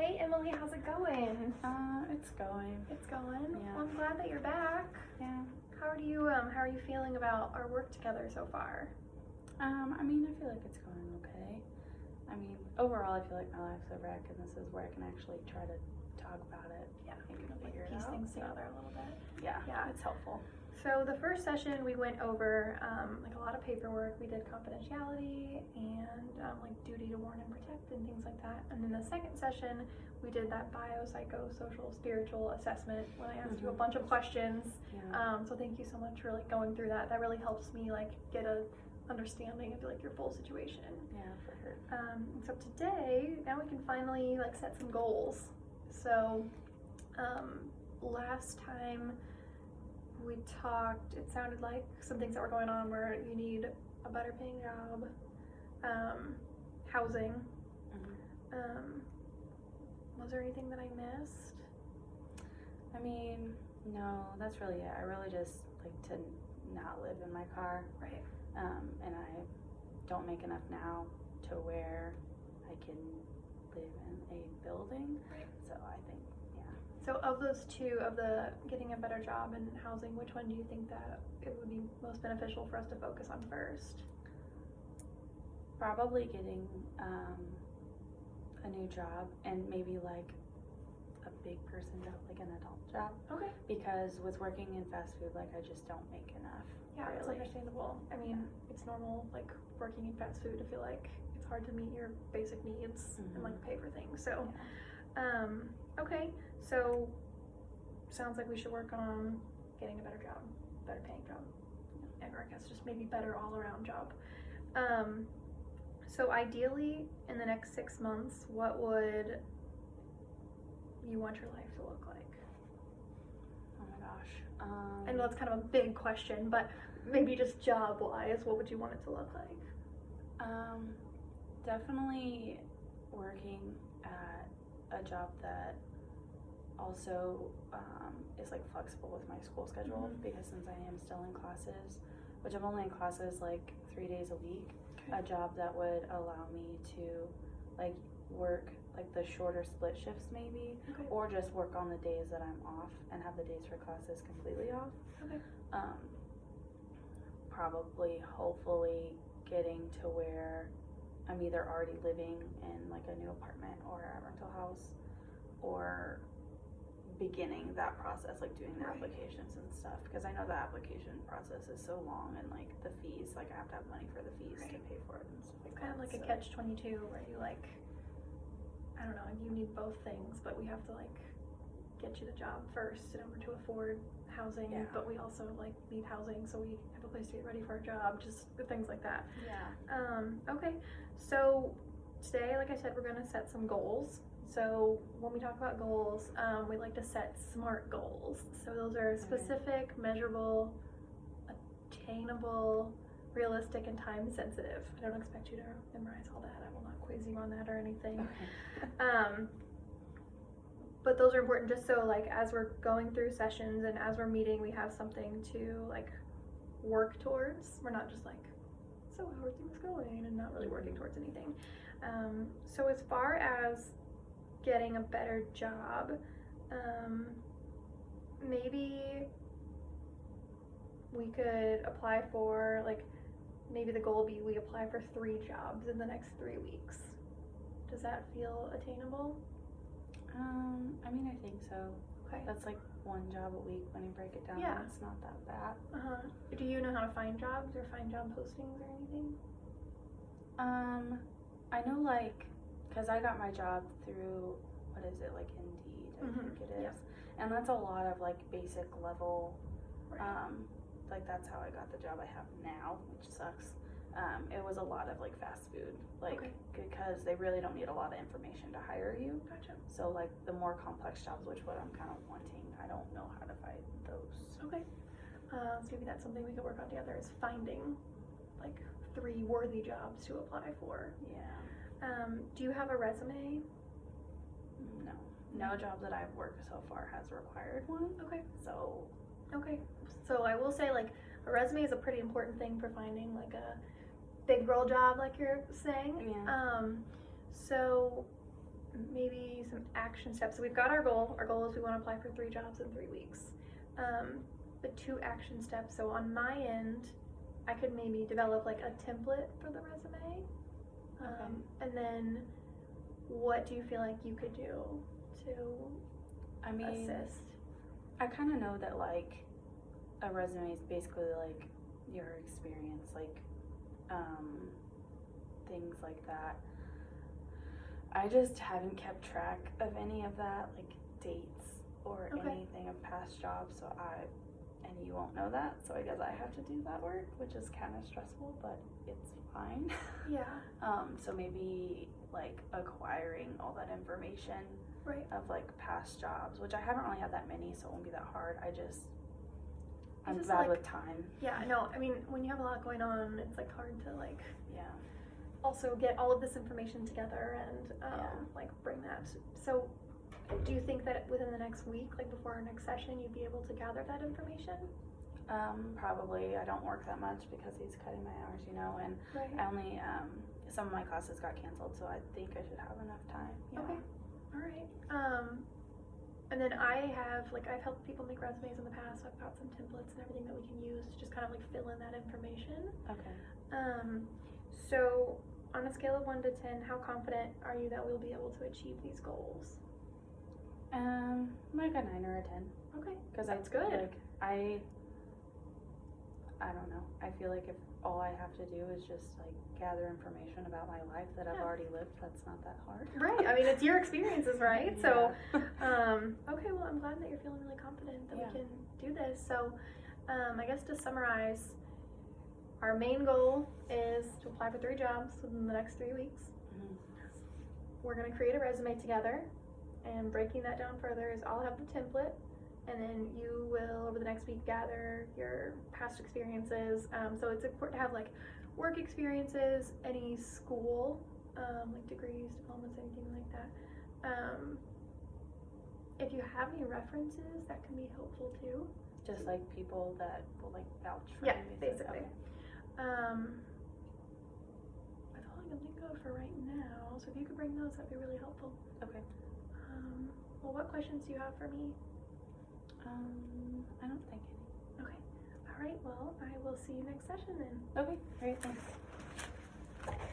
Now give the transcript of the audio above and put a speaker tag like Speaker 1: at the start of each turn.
Speaker 1: Hey Emily, how's it going?
Speaker 2: It's going.
Speaker 1: It's going.
Speaker 2: Yeah.
Speaker 1: Well, I'm glad that you're back.
Speaker 2: Yeah.
Speaker 1: How are you feeling about our work together so far?
Speaker 2: I feel like it's going okay. Overall, I feel like my life's a wreck, and this is where I can actually try to talk about it.
Speaker 1: Yeah,
Speaker 2: Maybe
Speaker 1: like
Speaker 2: figure it
Speaker 1: piece
Speaker 2: out.
Speaker 1: things together a little bit.
Speaker 2: Yeah, it's helpful.
Speaker 1: So the first session we went over like a lot of paperwork. We did confidentiality and like duty to warn and protect and things like that. And then the second session we did that biopsychosocial spiritual assessment when I asked you a bunch of questions.
Speaker 2: Yeah.
Speaker 1: So thank you so much for like going through that. That really helps me like get a understanding of like your full situation.
Speaker 2: Yeah, for sure.
Speaker 1: So today, now we can finally like set some goals. So last time we talked, it sounded like some things that were going on where you need a better paying job, housing. Was there anything that I missed?
Speaker 2: No, that's really it. I really just like to not live in my car.
Speaker 1: Right.
Speaker 2: And I don't make enough now to where I can live in a building.
Speaker 1: Right.
Speaker 2: So I think, yeah.
Speaker 1: So of those two, of the getting a better job and housing, which one do you think that it would be most beneficial for us to focus on first?
Speaker 2: Probably getting a new job, and maybe like a big person job, like an adult job.
Speaker 1: Okay.
Speaker 2: Because with working in fast food, like I just don't make enough.
Speaker 1: Yeah,
Speaker 2: really.
Speaker 1: it's understandable. I mean, it's normal, like working in fast food, I feel like it's hard to meet your basic needs and like pay for things. So, okay. So, sounds like we should work on getting a better job, better paying job, and or I guess just maybe better all around job. So ideally, in the next 6 months, what would you want your life to look like?
Speaker 2: Oh my gosh.
Speaker 1: I know that's kind of a big question, but maybe just job-wise, what would you want it to look like?
Speaker 2: Definitely working at a job that also is like flexible with my school schedule, because since I am still in classes, which I'm only in classes like 3 days a week, a job that would allow me to like work like the shorter split shifts maybe, or just work on the days that I'm off and have the days for classes completely off. Probably, hopefully getting to where I'm either already living in like a new apartment or a rental house, or beginning that process, like doing the applications and stuff, because I know the application process is so long, and like the fees, like I have to have money for the fees to pay for it and stuff like
Speaker 1: kind of like a catch-22 where you like, I don't know, you need both things, but we have to like get you the job first in order to afford housing, but we also like need housing so we have a place to get ready for our job, just things like that. Okay, so today, like I said, we're gonna set some goals. So when we talk about goals, we like to set SMART goals. So those are specific, measurable, attainable, realistic, and time sensitive. I don't expect you to memorize all that. I will not quiz you on that or anything. But those are important just so like as we're going through sessions and as we're meeting, we have something to like work towards. We're not just like, so how are things going, and not really working towards anything. So as far as getting a better job, maybe we could apply for like, maybe the goal will be we apply for 3 jobs in the next 3 weeks. Does that feel attainable?
Speaker 2: I think so.
Speaker 1: Okay.
Speaker 2: That's like 1 job a week when you break it down.
Speaker 1: Yeah.
Speaker 2: It's not that bad.
Speaker 1: Do you know how to find jobs or find job postings or anything?
Speaker 2: I know, like, because I got my job through, what is it, like Indeed, I think it is. And that's a lot of like basic level, like that's how I got the job I have now, which sucks. It was a lot of like fast food, like because they really don't need a lot of information to hire you.
Speaker 1: Gotcha.
Speaker 2: So like the more complex jobs, which what I'm kind of wanting, I don't know how to find those.
Speaker 1: Okay. So maybe that's something we could work on together, is finding like 3 worthy jobs to apply for.
Speaker 2: Yeah.
Speaker 1: Do you have a resume?
Speaker 2: No. No job that I've worked so far has required one.
Speaker 1: Okay.
Speaker 2: So.
Speaker 1: Okay. So I will say, like, a resume is a pretty important thing for finding like a big role job, like you're saying.
Speaker 2: Yeah.
Speaker 1: So maybe some action steps. So we've got our goal. Our goal is we want to apply for 3 jobs in 3 weeks. The 2 action steps. So on my end, I could maybe develop like a template for the resume.
Speaker 2: Okay.
Speaker 1: And then what do you feel like you could do to
Speaker 2: I mean,
Speaker 1: assist?
Speaker 2: I kind of know that like a resume is basically like your experience, like things like that. I just haven't kept track of any of that, like dates or
Speaker 1: Okay.
Speaker 2: anything of past jobs, and you won't know that, so I guess I have to do that work, which is kind of stressful, but it's fine.
Speaker 1: Yeah.
Speaker 2: So maybe like acquiring all that information
Speaker 1: Right.
Speaker 2: of like past jobs, which I haven't really had that many, so it won't be that hard. I'm
Speaker 1: just,
Speaker 2: bad
Speaker 1: like-
Speaker 2: with time.
Speaker 1: Yeah, no, I mean, when you have a lot going on, it's like hard to like
Speaker 2: Yeah.
Speaker 1: also get all of this information together and like bring that. So do you think that within the next week, like before our next session, you'd be able to gather that information?
Speaker 2: Probably. I don't work that much because he's cutting my hours, and
Speaker 1: Right.
Speaker 2: I only, some of my classes got canceled, so I think I should have enough time. Yeah.
Speaker 1: Okay. All right. And then I've helped people make resumes in the past. So I've got some templates and everything that we can use to just kind of like fill in that information.
Speaker 2: Okay.
Speaker 1: So on a scale of 1 to 10, how confident are you that we'll be able to achieve these goals?
Speaker 2: Like a 9 or a 10.
Speaker 1: Okay.
Speaker 2: Because
Speaker 1: That's good.
Speaker 2: Like, I don't know. I feel like if all I have to do is just like gather information about my life that I've
Speaker 1: Yeah.
Speaker 2: already lived, that's not that hard.
Speaker 1: Right. I mean, it's your experiences, right? So,
Speaker 2: Yeah.
Speaker 1: okay. Well, I'm glad that you're feeling really confident that
Speaker 2: Yeah.
Speaker 1: we can do this. So, I guess to summarize, our main goal is to apply for 3 jobs within the next 3 weeks.
Speaker 2: Mhm.
Speaker 1: We're gonna create a resume together, and breaking that down further is I'll have the template, and then you will over the next week gather your past experiences. So it's important to have like work experiences, any school, like degrees, diplomas, anything like that. If you have any references, that can be helpful too.
Speaker 2: Just like people that will like vouch for
Speaker 1: Yeah,
Speaker 2: me.
Speaker 1: basically.
Speaker 2: Okay.
Speaker 1: That's all I can think of for right now. So if you could bring those, that'd be really helpful.
Speaker 2: Okay.
Speaker 1: Well, what questions do you have for me?
Speaker 2: I don't think any.
Speaker 1: Okay. All right. Well, I will see you next session then.
Speaker 2: Okay. All right. Thanks.